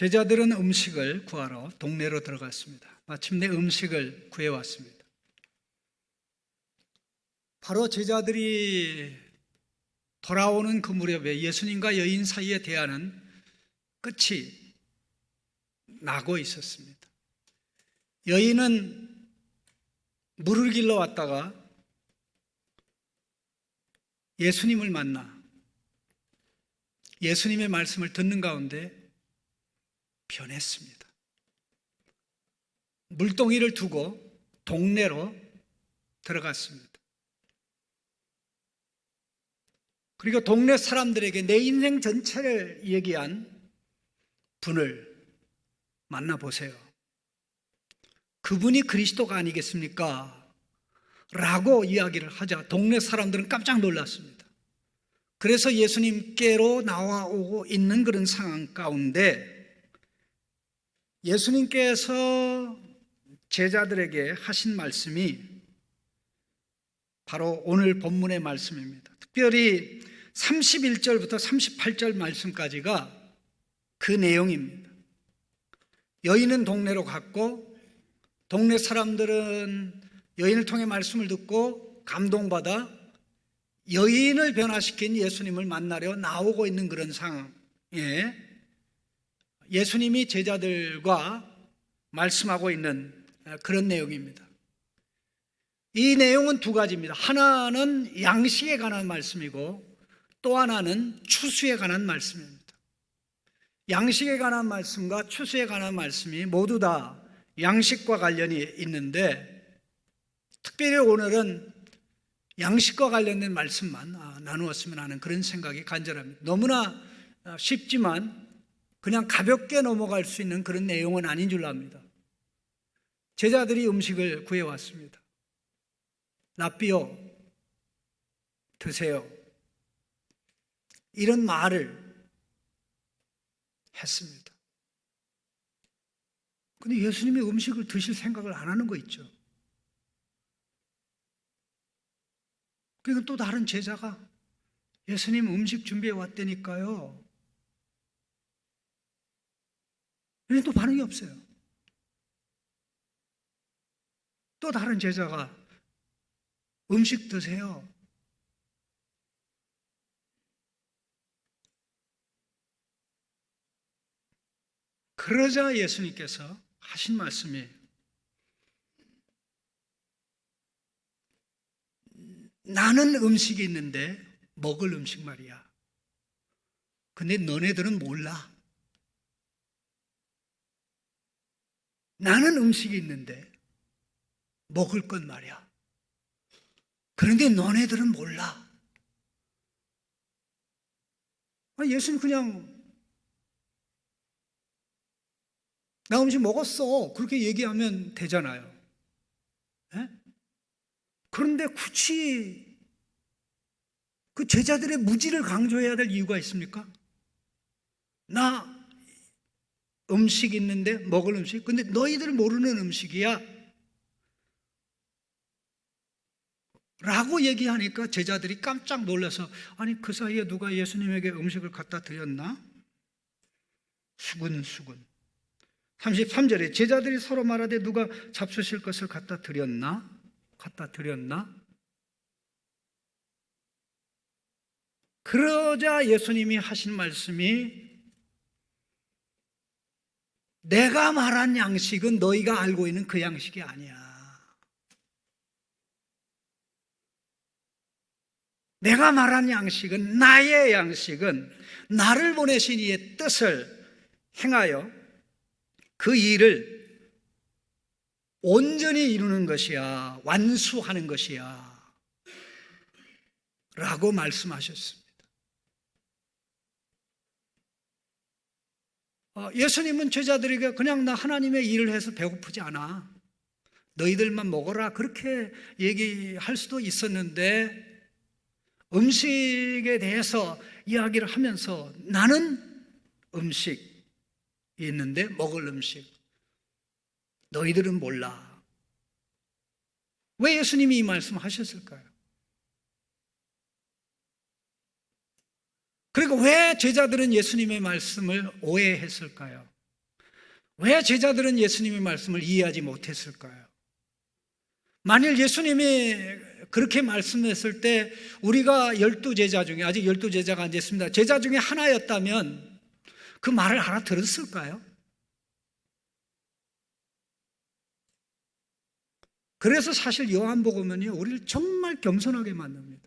제자들은 음식을 구하러 동네로 들어갔습니다. 마침내 음식을 구해왔습니다. 바로 제자들이 돌아오는 그 무렵에 예수님과 여인 사이의 대화는 끝이 나고 있었습니다. 여인은 물을 길러 왔다가 예수님을 만나 예수님의 말씀을 듣는 가운데 변했습니다. 물동이를 두고 동네로 들어갔습니다. 그리고 동네 사람들에게 내 인생 전체를 얘기한 분을 만나보세요. 그분이 그리스도가 아니겠습니까? 라고 이야기를 하자 동네 사람들은 깜짝 놀랐습니다. 그래서 예수님께로 나와오고 있는 그런 상황 가운데 예수님께서 제자들에게 하신 말씀이 바로 오늘 본문의 말씀입니다. 특별히 31절부터 38절 말씀까지가 그 내용입니다. 여인은 동네로 갔고 동네 사람들은 여인을 통해 말씀을 듣고 감동받아 여인을 변화시킨 예수님을 만나려 나오고 있는 그런 상황에 예수님이 제자들과 말씀하고 있는 그런 내용입니다. 이 내용은 두 가지입니다. 하나는 양식에 관한 말씀이고 또 하나는 추수에 관한 말씀입니다. 양식에 관한 말씀과 추수에 관한 말씀이 모두 다 양식과 관련이 있는데 특별히 오늘은 양식과 관련된 말씀만 나누었으면 하는 그런 생각이 간절합니다. 너무나 쉽지만 그냥 가볍게 넘어갈 수 있는 그런 내용은 아닌 줄 압니다. 제자들이 음식을 구해왔습니다. 랍비요, 드세요. 이런 말을 했습니다. 근데 예수님이 음식을 드실 생각을 안 하는 거 있죠. 그러니까 또 다른 제자가 예수님 음식 준비해 왔다니까요. 근데 또 반응이 없어요. 또 다른 제자가 음식 드세요. 그러자 예수님께서 하신 말씀이 나는 음식이 있는데 먹을 음식 말이야. 근데 너네들은 몰라. 나는 음식이 있는데 먹을 것 말이야. 그런데 너네들은 몰라. 예수님 그냥 나 음식 먹었어 그렇게 얘기하면 되잖아요. 에? 그런데 굳이 그 제자들의 무지를 강조해야 될 이유가 있습니까? 나 음식 있는데 먹을 음식, 근데 너희들 모르는 음식이야 라고 얘기하니까 제자들이 깜짝 놀라서 아니 그 사이에 누가 예수님에게 음식을 갖다 드렸나? 수근수근. 33절에 제자들이 서로 말하되 누가 잡수실 것을 갖다 드렸나? 그러자 예수님이 하신 말씀이 내가 말한 양식은 너희가 알고 있는 그 양식이 아니야. 내가 말한 양식은 나의 양식은 나를 보내신 이의 뜻을 행하여 그 일을 온전히 이루는 것이야. 완수하는 것이야. 라고 말씀하셨습니다. 예수님은 제자들에게 그냥 나 하나님의 일을 해서 배고프지 않아. 너희들만 먹어라. 그렇게 얘기할 수도 있었는데 음식에 대해서 이야기를 하면서 나는 음식이 있는데 먹을 음식 너희들은 몰라. 왜 예수님이 이 말씀을 하셨을까요? 그리고 왜 제자들은 예수님의 말씀을 오해했을까요? 왜 제자들은 예수님의 말씀을 이해하지 못했을까요? 만일 예수님이 그렇게 말씀했을 때 우리가 12제자 중에, 아직 12제자가 안 됐습니다, 제자 중에 하나였다면 그 말을 알아들었을까요? 그래서 사실 요한복음은요, 우리를 정말 겸손하게 만듭니다.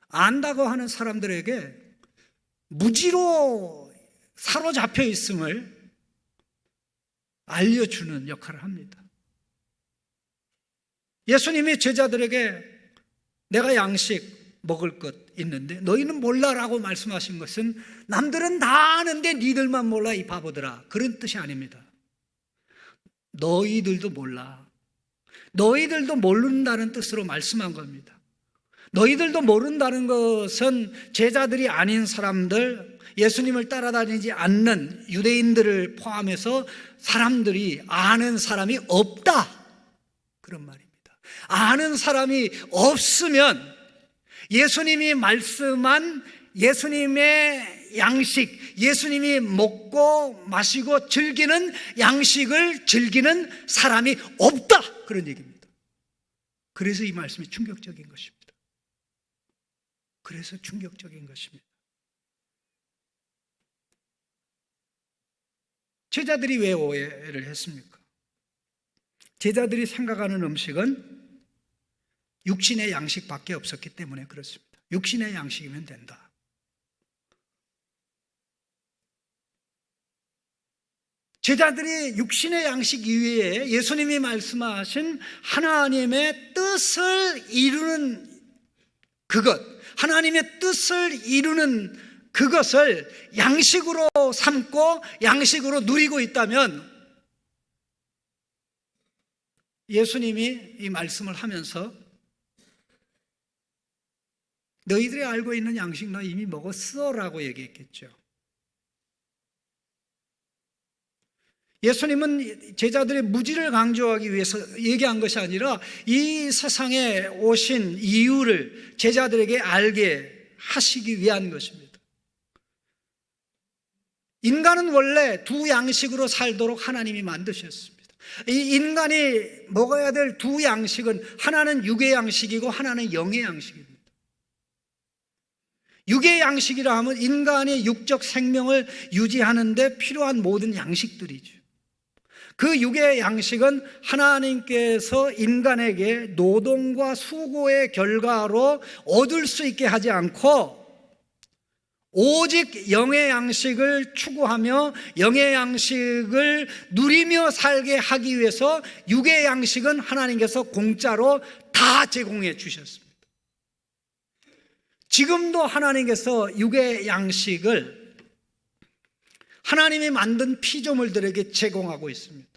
안다고 하는 사람들에게 무지로 사로잡혀 있음을 알려주는 역할을 합니다. 예수님이 제자들에게 내가 양식 먹을 것 있는데 너희는 몰라라고 말씀하신 것은 남들은 다 아는데 니들만 몰라 이 바보들아, 그런 뜻이 아닙니다. 너희들도 몰라, 너희들도 모른다는 뜻으로 말씀한 겁니다. 너희들도 모른다는 것은 제자들이 아닌 사람들, 예수님을 따라다니지 않는 유대인들을 포함해서 사람들이 아는 사람이 없다, 그런 말입니다. 아는 사람이 없으면 예수님이 말씀한 예수님의 양식, 예수님이 먹고 마시고 즐기는 양식을 즐기는 사람이 없다, 그런 얘기입니다. 그래서 이 말씀이 충격적인 것입니다. 그래서 충격적인 것입니다. 제자들이 왜 오해를 했습니까? 제자들이 생각하는 음식은 육신의 양식밖에 없었기 때문에 그렇습니다. 육신의 양식이면 된다. 제자들이 육신의 양식 이외에 예수님이 말씀하신 하나님의 뜻을 이루는 그것, 하나님의 뜻을 이루는 그것을 양식으로 삼고 양식으로 누리고 있다면 예수님이 이 말씀을 하면서 너희들이 알고 있는 양식 나 이미 먹었어 라고 얘기했겠죠. 예수님은 제자들의 무지를 강조하기 위해서 얘기한 것이 아니라 이 세상에 오신 이유를 제자들에게 알게 하시기 위한 것입니다. 인간은 원래 두 양식으로 살도록 하나님이 만드셨습니다. 이 인간이 먹어야 될 두 양식은 하나는 육의 양식이고 하나는 영의 양식입니다. 육의 양식이라 하면 인간의 육적 생명을 유지하는 데 필요한 모든 양식들이죠. 그 육의 양식은 하나님께서 인간에게 노동과 수고의 결과로 얻을 수 있게 하지 않고 오직 영의 양식을 추구하며 영의 양식을 누리며 살게 하기 위해서 육의 양식은 하나님께서 공짜로 다 제공해 주셨습니다. 지금도 하나님께서 육의 양식을 하나님이 만든 피조물들에게 제공하고 있습니다.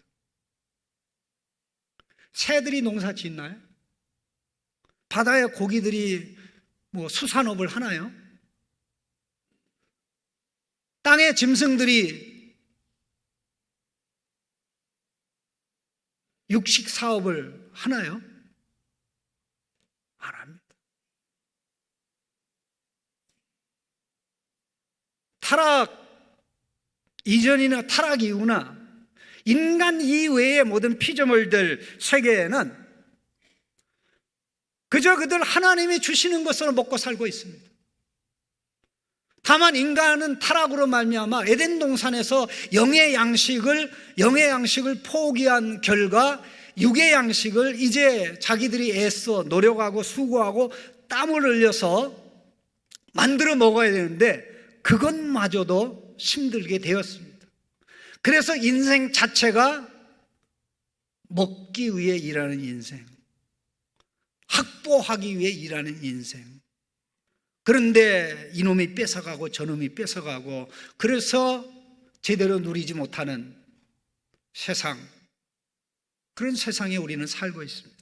새들이 농사 짓나요? 바다의 고기들이 수산업을 하나요? 땅의 짐승들이 육식 사업을 하나요? 안 합니다. 타락 이전이나 타락 이후나 인간 이외의 모든 피조물들 세계에는 그저 그들 하나님이 주시는 것으로 먹고 살고 있습니다. 다만 인간은 타락으로 말미암아 에덴 동산에서 영의 양식을 포기한 결과 육의 양식을 이제 자기들이 애써 노력하고 수고하고 땀을 흘려서 만들어 먹어야 되는데 그것마저도 힘들게 되었습니다. 그래서 인생 자체가 먹기 위해 일하는 인생, 확보하기 위해 일하는 인생. 그런데 이놈이 뺏어가고 저놈이 뺏어가고 그래서 제대로 누리지 못하는 세상, 그런 세상에 우리는 살고 있습니다.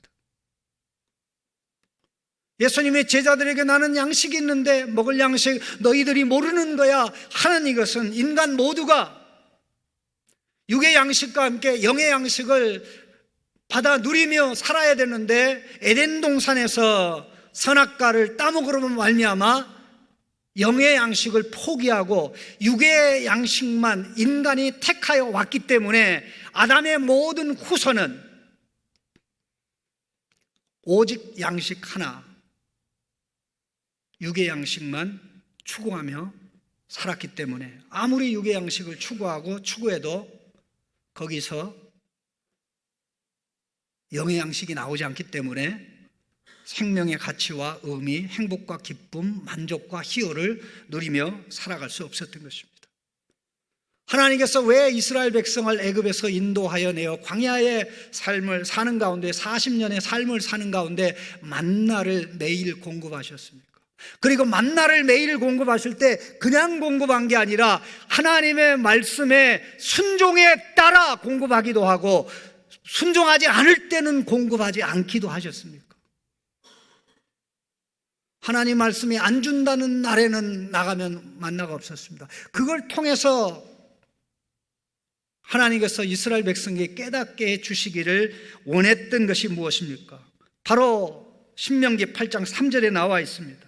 예수님의 제자들에게 나는 양식이 있는데 먹을 양식 너희들이 모르는 거야 하는 이것은 인간 모두가 육의 양식과 함께 영의 양식을 받아 누리며 살아야 되는데 에덴 동산에서 선악과를 따먹으로 말미암아 영의 양식을 포기하고 육의 양식만 인간이 택하여 왔기 때문에 아담의 모든 후손은 오직 양식 하나, 육의 양식만 추구하며 살았기 때문에 아무리 육의 양식을 추구하고 추구해도 거기서 영의 양식이 나오지 않기 때문에 생명의 가치와 의미, 행복과 기쁨, 만족과 희열을 누리며 살아갈 수 없었던 것입니다. 하나님께서 왜 이스라엘 백성을 애굽에서 인도하여 내어 광야의 삶을 사는 가운데 40년의 삶을 사는 가운데 만나를 매일 공급하셨습니까? 그리고 만나를 매일 공급하실 때 그냥 공급한 게 아니라 하나님의 말씀에 순종에 따라 공급하기도 하고 순종하지 않을 때는 공급하지 않기도 하셨습니까? 하나님 말씀이 안 준다는 날에는 나가면 만나가 없었습니다. 그걸 통해서 하나님께서 이스라엘 백성에게 깨닫게 해주시기를 원했던 것이 무엇입니까? 바로 신명기 8장 3절에 나와 있습니다.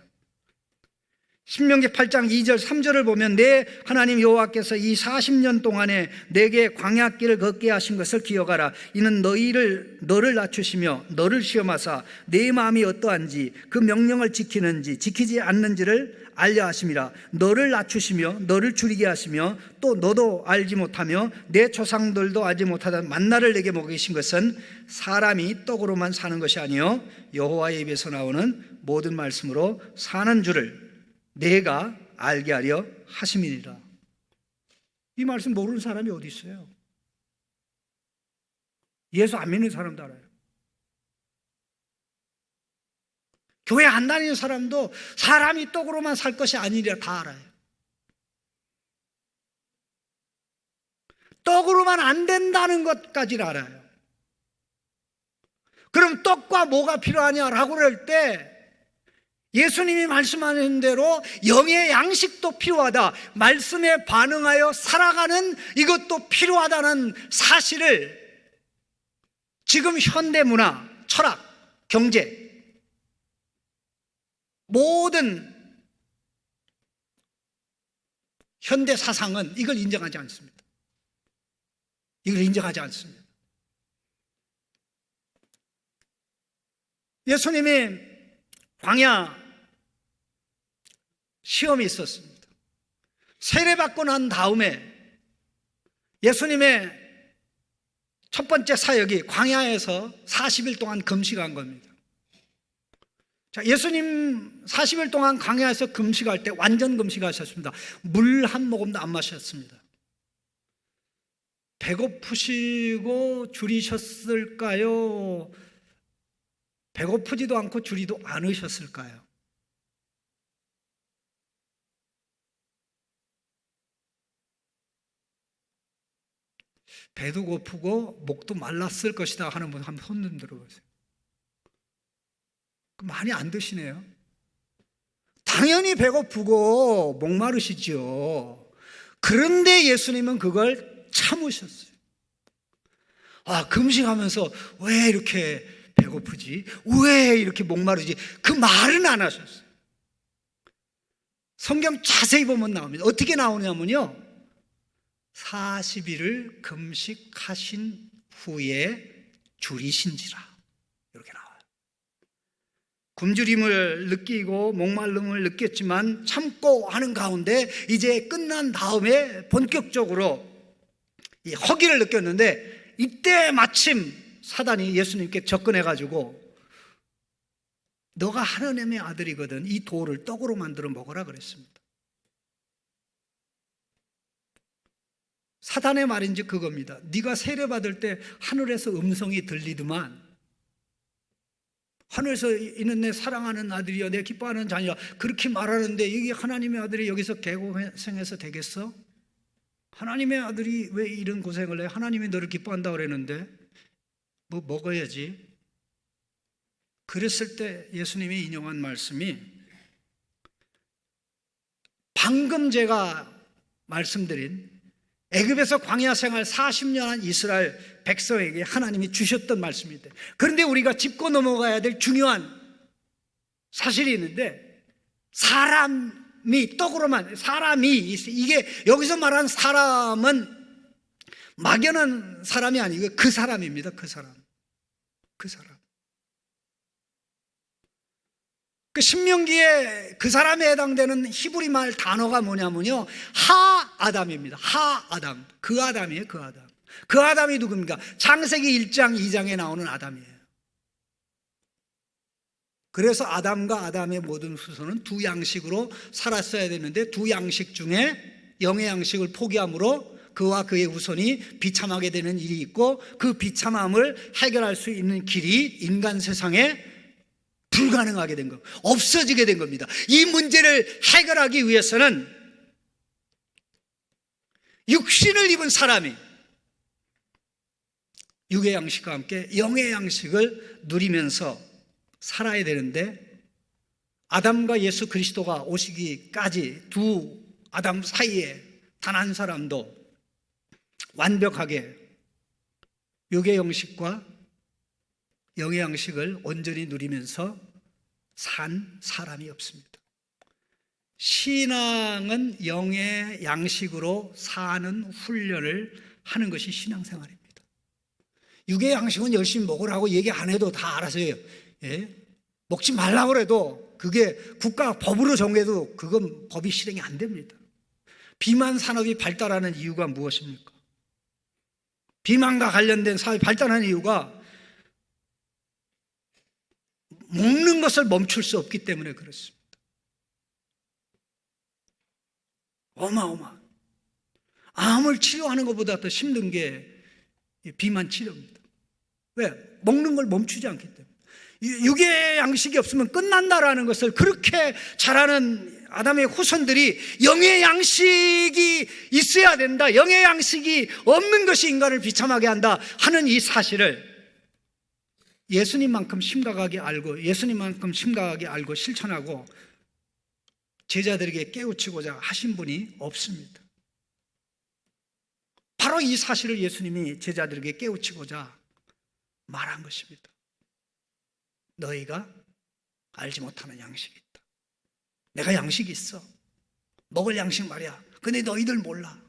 신명기 8장 2절 3절을 보면 내 하나님 여호와께서 이 40년 동안에 내게 광야길을 걷게 하신 것을 기억하라. 이는 너를 낮추시며 너를 시험하사 내 마음이 어떠한지 그 명령을 지키는지 지키지 않는지를 알려 하심이라. 너를 낮추시며 너를 줄이게 하시며 또 너도 알지 못하며 내 조상들도 알지 못하던 만나를 내게 먹이신 것은 사람이 떡으로만 사는 것이 아니요 여호와의 입에서 나오는 모든 말씀으로 사는 줄을 내가 알게 하려 하심이니라. 이 말씀 모르는 사람이 어디 있어요? 예수 안 믿는 사람도 알아요. 교회 안 다니는 사람도 사람이 떡으로만 살 것이 아니라 다 알아요. 떡으로만 안 된다는 것까지를 알아요. 그럼 떡과 뭐가 필요하냐라고 그럴 때 예수님이 말씀하신 대로 영의 양식도 필요하다, 말씀에 반응하여 살아가는 이것도 필요하다는 사실을 지금 현대문화, 철학, 경제 모든 현대 사상은 이걸 인정하지 않습니다. 이걸 인정하지 않습니다. 예수님이 광야 시험이 있었습니다. 세례받고 난 다음에 예수님의 첫 번째 사역이 광야에서 40일 동안 금식한 겁니다. 자, 예수님 40일 동안 광야에서 금식할 때 완전 금식하셨습니다. 물 한 모금도 안 마셨습니다. 배고프시고 줄이셨을까요? 배고프지도 않고 줄이도 않으셨을까요? 배도 고프고 목도 말랐을 것이다 하는 분 한번 손 좀 들어보세요. 많이 안 드시네요. 당연히 배고프고 목마르시죠. 그런데 예수님은 그걸 참으셨어요. 금식하면서 왜 이렇게 배고프지? 왜 이렇게 목마르지? 그 말은 안 하셨어요. 성경 자세히 보면 나옵니다. 어떻게 나오냐면요, 40일을 금식하신 후에 줄이신지라 이렇게 나와요. 굶주림을 느끼고 목마름을 느꼈지만 참고 하는 가운데 이제 끝난 다음에 본격적으로 이 허기를 느꼈는데 이때 마침 사단이 예수님께 접근해가지고 너가 하나님의 아들이거든 이 돌을 떡으로 만들어 먹으라 그랬습니다. 사단의 말인지 그겁니다. 네가 세례받을 때 하늘에서 음성이 들리더만, 하늘에서 있는 내 사랑하는 아들이여 내 기뻐하는 자녀 그렇게 말하는데 이게 하나님의 아들이 여기서 개고생해서 되겠어? 하나님의 아들이 왜 이런 고생을 해? 하나님이 너를 기뻐한다고 그랬는데 뭐 먹어야지. 그랬을 때 예수님이 인용한 말씀이 방금 제가 말씀드린 애굽에서 광야 생활 40년 한 이스라엘 백성에게 하나님이 주셨던 말씀인데, 그런데 우리가 짚고 넘어가야 될 중요한 사실이 있는데 사람이 떡으로만 사람이 이게 여기서 말하는 사람은 막연한 사람이 아니고 그 사람입니다. 그 사람. 그 신명기에 그 사람에 해당되는 히브리 말 단어가 뭐냐면요, 하아담입니다. 하아담. 그 아담이에요. 그 아담. 그 아담이 누굽니까? 창세기 1장 2장에 나오는 아담이에요. 그래서 아담과 아담의 모든 후손은 두 양식으로 살았어야 되는데 두 양식 중에 영의 양식을 포기함으로 그와 그의 후손이 비참하게 되는 일이 있고, 그 비참함을 해결할 수 있는 길이 인간 세상에 불가능하게 된 것, 없어지게 된 겁니다. 이 문제를 해결하기 위해서는 육신을 입은 사람이 육의 양식과 함께 영의 양식을 누리면서 살아야 되는데, 아담과 예수 그리스도가 오시기까지 두 아담 사이에 단 한 사람도 완벽하게 육의 양식과 영의 양식을 온전히 누리면서 산 사람이 없습니다. 신앙은 영의 양식으로 사는 훈련을 하는 것이 신앙생활입니다. 육의 양식은 열심히 먹으라고 얘기 안 해도 다 알아서 해요. 예? 먹지 말라고 해도 그게 국가 법으로 정해도 그건 법이 실행이 안 됩니다. 비만 산업이 발달하는 이유가 무엇입니까? 비만과 관련된 사업이 발달하는 이유가 먹는 것을 멈출 수 없기 때문에 그렇습니다. 어마어마. 암을 치료하는 것보다 더 힘든 게 비만 치료입니다. 왜? 먹는 걸 멈추지 않기 때문에. 육의 양식이 없으면 끝난다라는 것을 그렇게 잘하는 아담의 후손들이 영의 양식이 있어야 된다, 영의 양식이 없는 것이 인간을 비참하게 한다 하는 이 사실을 예수님만큼 심각하게 알고, 예수님만큼 심각하게 알고 실천하고 제자들에게 깨우치고자 하신 분이 없습니다. 바로 이 사실을 예수님이 제자들에게 깨우치고자 말한 것입니다. 너희가 알지 못하는 양식이 있다. 내가 양식이 있어. 먹을 양식 말이야. 근데 너희들 몰라.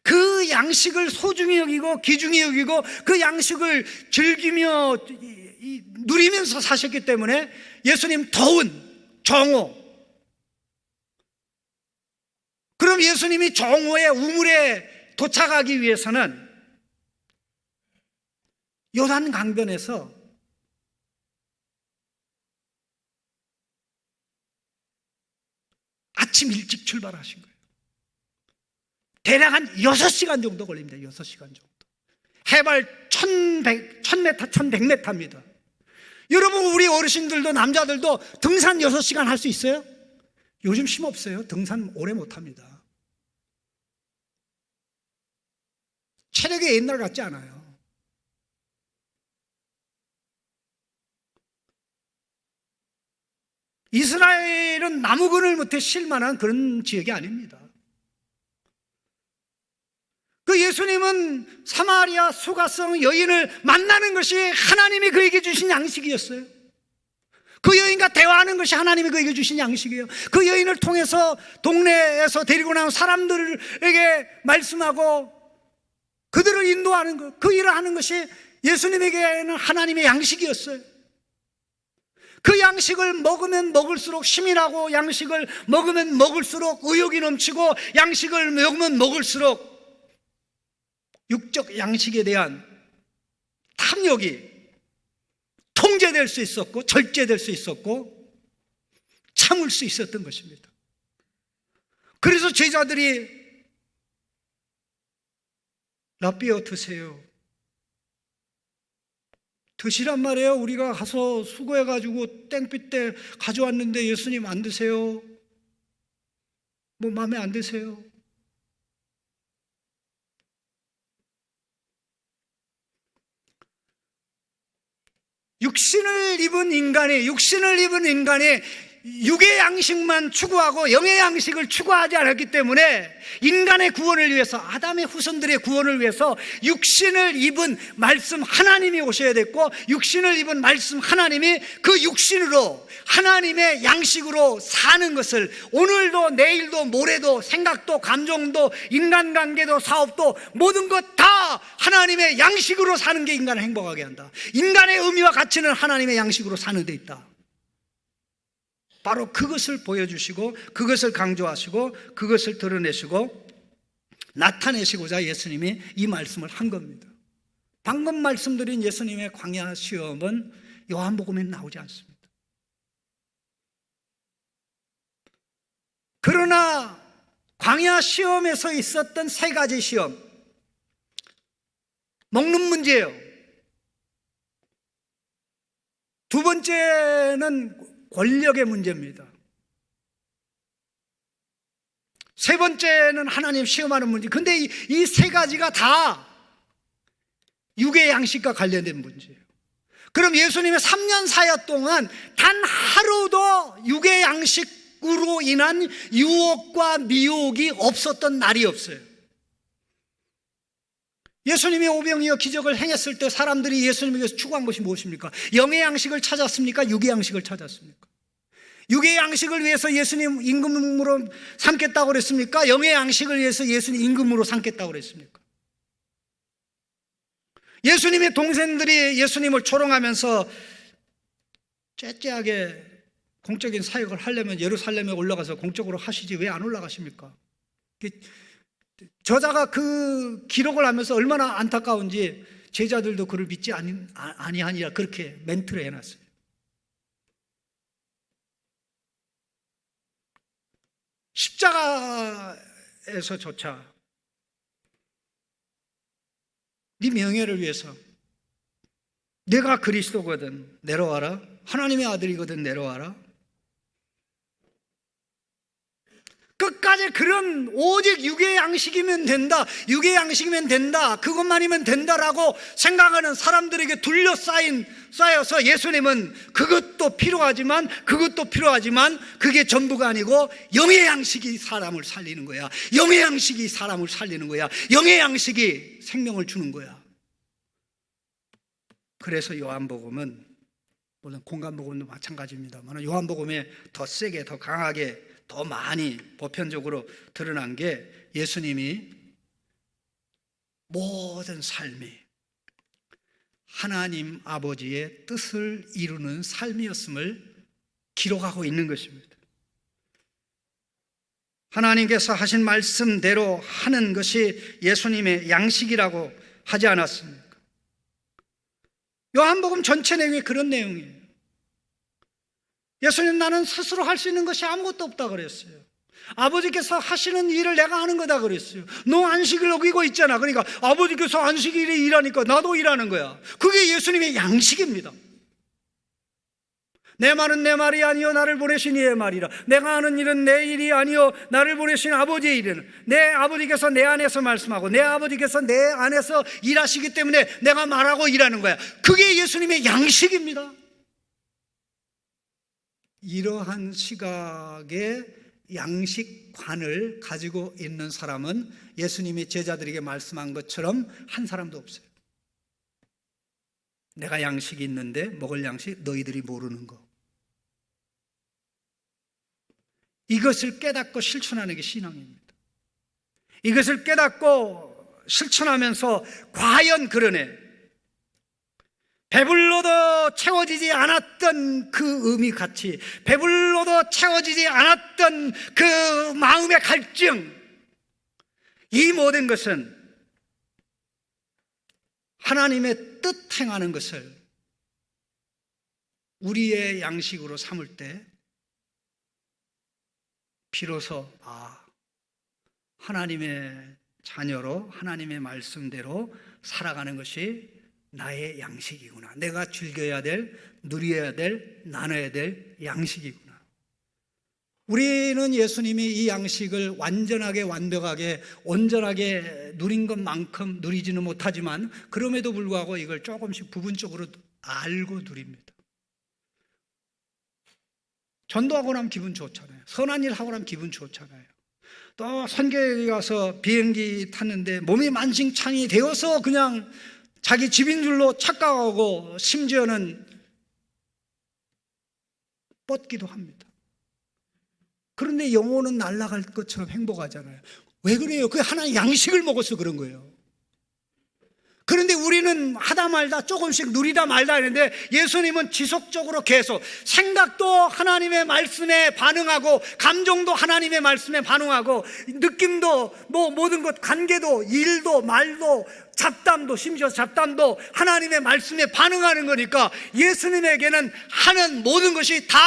그 양식을 소중히 여기고 귀중히 여기고 그 양식을 즐기며 누리면서 사셨기 때문에 예수님 더운 정오. 그럼 예수님이 정오의 우물에 도착하기 위해서는 요단 강변에서 아침 일찍 출발하신 거예요. 대략 한 6시간 정도 걸립니다. 6시간 정도. 해발 1100m, 1100m입니다. 여러분, 우리 어르신들도 남자들도 등산 6시간 할 수 있어요? 요즘 힘없어요. 등산 오래 못합니다. 체력이 옛날 같지 않아요. 이스라엘은 나무근을 못해 쉴 만한 그런 지역이 아닙니다. 그 예수님은 사마리아 수가성 여인을 만나는 것이 하나님이 그에게 주신 양식이었어요. 그 여인과 대화하는 것이 하나님이 그에게 주신 양식이에요. 그 여인을 통해서 동네에서 데리고 나온 사람들에게 말씀하고 그들을 인도하는 것, 그 일을 하는 것이 예수님에게는 하나님의 양식이었어요. 그 양식을 먹으면 먹을수록 힘이 나고, 양식을 먹으면 먹을수록 의욕이 넘치고, 양식을 먹으면 먹을수록 육적 양식에 대한 탐욕이 통제될 수 있었고, 절제될 수 있었고, 참을 수 있었던 것입니다. 그래서 제자들이 랍비여 드세요. 드시란 말이에요. 우리가 가서 수고해가지고 땡볕 때 가져왔는데 예수님 안 드세요? 뭐 마음에 안 드세요? 육신을 입은 인간이 육의 양식만 추구하고 영의 양식을 추구하지 않았기 때문에 인간의 구원을 위해서, 아담의 후손들의 구원을 위해서 육신을 입은 말씀 하나님이 오셔야 됐고, 육신을 입은 말씀 하나님이 그 육신으로 하나님의 양식으로 사는 것을 오늘도 내일도 모레도 생각도 감정도 인간관계도 사업도 모든 것 다 하나님의 양식으로 사는 게 인간을 행복하게 한다. 인간의 의미와 가치는 하나님의 양식으로 사는 데 있다. 바로 그것을 보여주시고 그것을 강조하시고 그것을 드러내시고 나타내시고자 예수님이 이 말씀을 한 겁니다. 방금 말씀드린 예수님의 광야 시험은 요한복음에 나오지 않습니다. 그러나 광야 시험에서 있었던 세 가지 시험, 먹는 문제예요. 두 번째는 권력의 문제입니다. 세 번째는 하나님 시험하는 문제. 근데 이 세 가지가 다 육의 양식과 관련된 문제예요. 그럼 예수님의 3년 사역 동안 단 하루도 육의 양식으로 인한 유혹과 미혹이 없었던 날이 없어요. 예수님이 오병이어 기적을 행했을 때 사람들이 예수님에게서 추구한 것이 무엇입니까? 영의 양식을 찾았습니까? 육의 양식을 찾았습니까? 육의 양식을 위해서 예수님 임금으로 삼겠다고 그랬습니까? 영의 양식을 위해서 예수님 임금으로 삼겠다고 그랬습니까? 예수님의 동생들이 예수님을 조롱하면서 째째하게 공적인 사역을 하려면 예루살렘에 올라가서 공적으로 하시지 왜 안 올라가십니까? 저자가 그 기록을 하면서 얼마나 안타까운지 제자들도 그를 믿지 아니하니라 그렇게 멘트를 해놨어요. 십자가에서조차 네 명예를 위해서 내가 그리스도거든 내려와라, 하나님의 아들이거든 내려와라, 끝까지 그런 오직 육의 양식이면 된다, 육의 양식이면 된다, 그것만이면 된다라고 생각하는 사람들에게 쌓여서 예수님은 그것도 필요하지만 그게 전부가 아니고 영의 양식이 사람을 살리는 거야. 영의 양식이 사람을 살리는 거야. 영의 양식이 생명을 주는 거야. 그래서 요한복음은, 물론 공간복음도 마찬가지입니다만 요한복음에 더 세게 더 강하게 더 많이 보편적으로 드러난 게 예수님이 모든 삶이 하나님 아버지의 뜻을 이루는 삶이었음을 기록하고 있는 것입니다. 하나님께서 하신 말씀대로 하는 것이 예수님의 양식이라고 하지 않았습니까? 요한복음 전체 내용이 그런 내용이에요. 예수님, 나는 스스로 할 수 있는 것이 아무것도 없다 그랬어요. 아버지께서 하시는 일을 내가 하는 거다 그랬어요. 너 안식일 어기고 있잖아. 그러니까 아버지께서 안식일에 일하니까 나도 일하는 거야. 그게 예수님의 양식입니다. 내 말은 내 말이 아니요 나를 보내신 이의 말이라. 내가 하는 일은 내 일이 아니요 나를 보내신 아버지의 일은. 내 아버지께서 내 안에서 말씀하고 내 아버지께서 내 안에서 일하시기 때문에 내가 말하고 일하는 거야. 그게 예수님의 양식입니다. 이러한 시각의 양식관을 가지고 있는 사람은 예수님이 제자들에게 말씀한 것처럼 한 사람도 없어요. 내가 양식이 있는데 먹을 양식 너희들이 모르는 거. 이것을 깨닫고 실천하는 게 신앙입니다. 이것을 깨닫고 실천하면서 과연 그러네, 배불러도 채워지지 않았던 그 의미 가치, 배불러도 채워지지 않았던 그 마음의 갈증, 이 모든 것은 하나님의 뜻 행하는 것을 우리의 양식으로 삼을 때 비로소 하나님의 자녀로 하나님의 말씀대로 살아가는 것이 나의 양식이구나. 내가 즐겨야 될, 누려야 될, 나눠야 될 양식이구나. 우리는 예수님이 이 양식을 완전하게, 완벽하게, 온전하게 누린 것만큼 누리지는 못하지만 그럼에도 불구하고 이걸 조금씩 부분적으로 알고 누립니다. 전도하고 나면 기분 좋잖아요. 선한 일 하고 나면 기분 좋잖아요. 또 선교에 가서 비행기 탔는데 몸이 만신창이 되어서 그냥 자기 집인 줄로 착각하고 심지어는 뻗기도 합니다. 그런데 영혼은 날아갈 것처럼 행복하잖아요. 왜 그래요? 그 하나의 양식을 먹어서 그런 거예요. 그런데 우리는 하다 말다 조금씩 누리다 말다 했는데 예수님은 지속적으로 계속 생각도 하나님의 말씀에 반응하고 감정도 하나님의 말씀에 반응하고 느낌도 모든 것 관계도 일도 말도 잡담도 심지어 잡담도 하나님의 말씀에 반응하는 거니까 예수님에게는 하는 모든 것이 다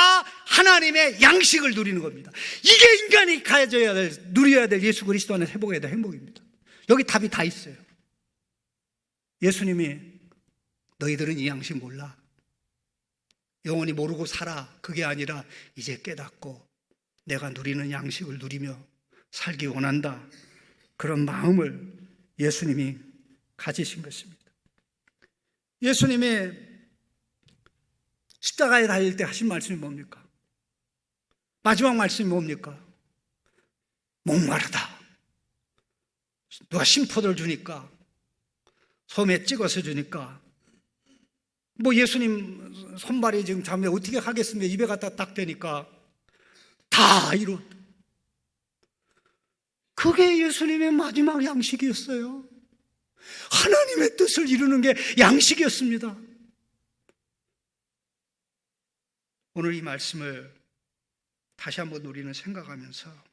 하나님의 양식을 누리는 겁니다. 이게 인간이 가져야 될 누려야 될 예수 그리스도 안에 회복해야 될 행복입니다. 여기 답이 다 있어요. 예수님이 너희들은 이 양식 몰라. 영원히 모르고 살아. 그게 아니라 이제 깨닫고 내가 누리는 양식을 누리며 살기 원한다. 그런 마음을 예수님이 가지신 것입니다. 예수님이 십자가에 달릴 때 하신 말씀이 뭡니까? 마지막 말씀이 뭡니까? 목마르다. 누가 심포도를 주니까 섬에 찍어서 주니까 예수님 손발이 지금 잠에 어떻게 하겠습니까? 입에 갖다 딱 대니까 다 이뤘다. 그게 예수님의 마지막 양식이었어요. 하나님의 뜻을 이루는 게 양식이었습니다. 오늘 이 말씀을 다시 한번 우리는 생각하면서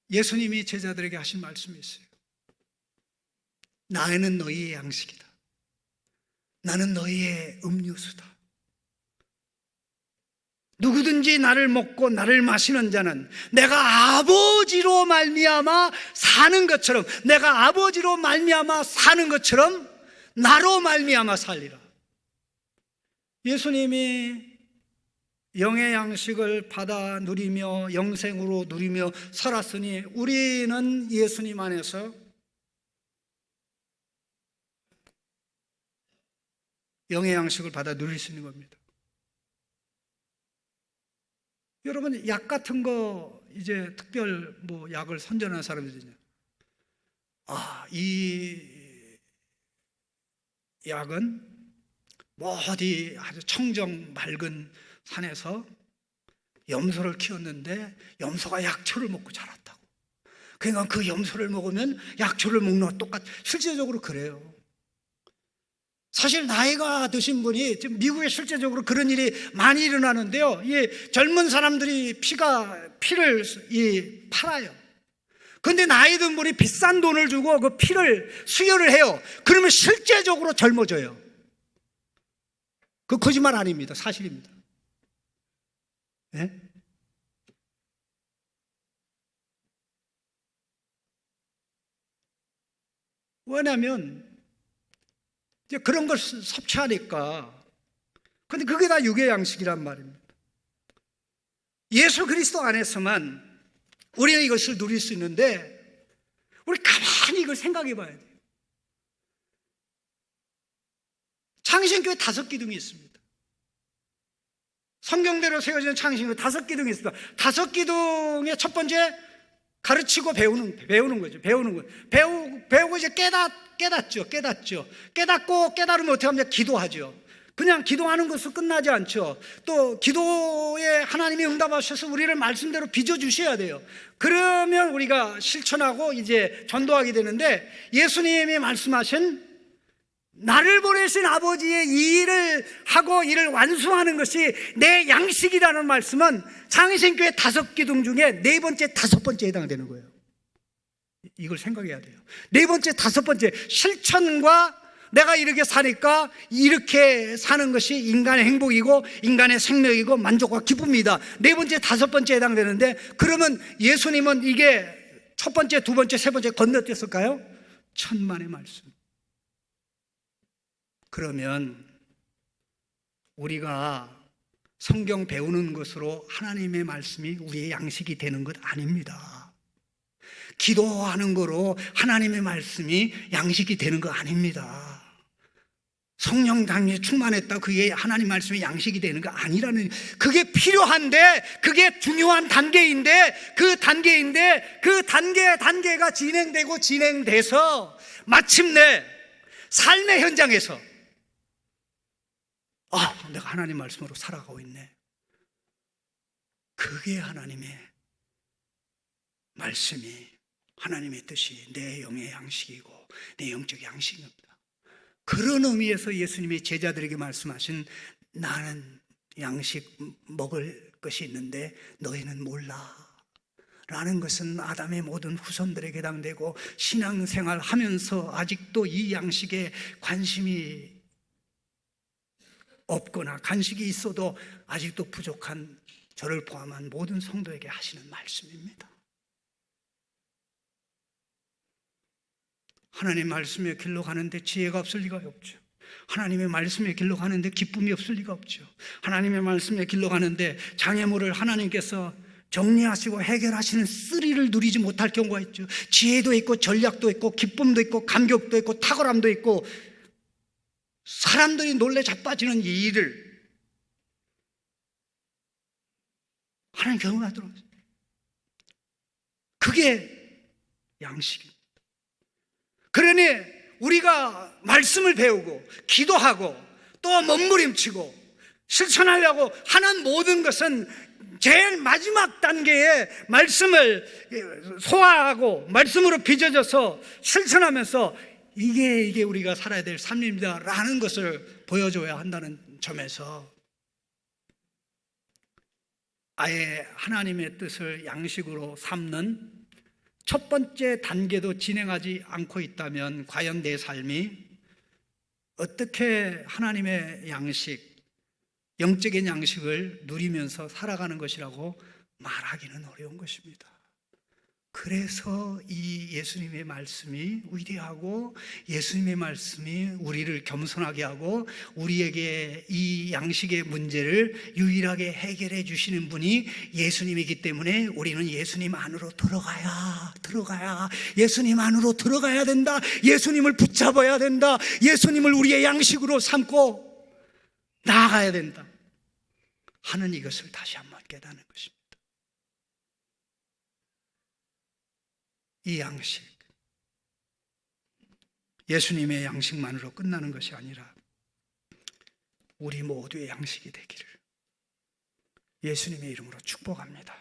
예수님이 제자들에게 하신 말씀이 있어요. 나는 너희의 양식이다. 나는 너희의 음료수다. 누구든지 나를 먹고 나를 마시는 자는 내가 아버지로 말미암아 사는 것처럼, 내가 아버지로 말미암아 사는 것처럼 나로 말미암아 살리라. 예수님이 영의 양식을 받아 누리며 영생으로 누리며 살았으니 우리는 예수님 안에서 영의 양식을 받아 누릴 수 있는 겁니다. 여러분, 약 같은 거 이제 특별 약을 선전하는 사람들이냐? 이 약은 어디 아주 청정 맑은 산에서 염소를 키웠는데 염소가 약초를 먹고 자랐다고. 그러니까 그 염소를 먹으면 약초를 먹는 거와 똑같. 실제적으로 그래요. 사실 나이가 드신 분이 지금 미국에 실제적으로 그런 일이 많이 일어나는데요. 이 젊은 사람들이 피를 팔아요. 그런데 나이 든 분이 비싼 돈을 주고 그 피를 수여를 해요. 그러면 실제적으로 젊어져요. 그 거짓말 아닙니다. 사실입니다. 네? 왜냐하면 이제 그런 걸 섭취하니까. 근데 그게 다 육의 양식이란 말입니다. 예수 그리스도 안에서만 우리는 이것을 누릴 수 있는데 우리 가만히 이걸 생각해 봐야 돼요. 창신교회 5기둥이 있습니다. 성경대로 세워지는 창신교회 5기둥이 있습니다. 5기둥의 첫 번째, 가르치고 배우는 거죠. 배우고 이제 깨닫죠. 깨닫고 깨달으면 어떻게 합니까? 기도하죠. 그냥 기도하는 것으로 끝나지 않죠. 또 기도에 하나님이 응답하셔서 우리를 말씀대로 빚어주셔야 돼요. 그러면 우리가 실천하고 이제 전도하게 되는데, 예수님이 말씀하신 나를 보내신 아버지의 이 일을 하고 이를 완수하는 것이 내 양식이라는 말씀은 창신교회 5기둥 중에 4번째, 5번째에 해당되는 거예요. 이걸 생각해야 돼요. 4번째, 5번째 실천과 내가 이렇게 사니까 이렇게 사는 것이 인간의 행복이고 인간의 생명이고 만족과 기쁨이다. 4번째, 5번째에 해당되는데, 그러면 예수님은 이게 첫 번째, 두 번째, 세 번째 건너뛰었을까요? 천만의 말씀. 그러면 우리가 성경 배우는 것으로 하나님의 말씀이 우리의 양식이 되는 것 아닙니다. 기도하는 거로 하나님의 말씀이 양식이 되는 거 아닙니다. 성령 당에 충만했다 그게 하나님 말씀의 양식이 되는 거 아니라는, 그게 필요한데, 그게 중요한 단계인데, 그 단계가 진행되고 진행돼서 마침내 삶의 현장에서 내가 하나님 말씀으로 살아가고 있네. 그게 하나님의 말씀이, 하나님의 뜻이 내 영의 양식이고 내 영적 양식입니다. 그런 의미에서 예수님이 제자들에게 말씀하신 나는 양식 먹을 것이 있는데 너희는 몰라 라는 것은 아담의 모든 후손들에게 해당되고, 신앙생활 하면서 아직도 이 양식에 관심이 없거나 간식이 있어도 아직도 부족한 저를 포함한 모든 성도에게 하시는 말씀입니다. 하나님 말씀의 길로 가는데 지혜가 없을 리가 없죠. 하나님의 말씀의 길로 가는데 기쁨이 없을 리가 없죠. 하나님의 말씀의 길로 가는데 장애물을 하나님께서 정리하시고 해결하시는 쓰리를 누리지 못할 경우가 있죠. 지혜도 있고 전략도 있고 기쁨도 있고 감격도 있고 탁월함도 있고 사람들이 놀래 자빠지는 이 일을 하나님 경험하 들어가요. 그게 양식입니다. 그러니 우리가 말씀을 배우고 기도하고 또 몸부림치고 실천하려고 하는 모든 것은 제일 마지막 단계에 말씀을 소화하고 말씀으로 빚어져서 실천하면서 이게 우리가 살아야 될 삶입니다 라는 것을 보여줘야 한다는 점에서 아예 하나님의 뜻을 양식으로 삼는 첫 번째 단계도 진행하지 않고 있다면 과연 내 삶이 어떻게 하나님의 양식, 영적인 양식을 누리면서 살아가는 것이라고 말하기는 어려운 것입니다. 그래서 이 예수님의 말씀이 위대하고 예수님의 말씀이 우리를 겸손하게 하고 우리에게 이 양식의 문제를 유일하게 해결해 주시는 분이 예수님이기 때문에 우리는 예수님 안으로 들어가야 예수님 안으로 들어가야 된다. 예수님을 붙잡아야 된다. 예수님을 우리의 양식으로 삼고 나아가야 된다 하는 이것을 다시 한번 깨닫는 것입니다. 이 양식, 예수님의 양식만으로 끝나는 것이 아니라 우리 모두의 양식이 되기를 예수님의 이름으로 축복합니다.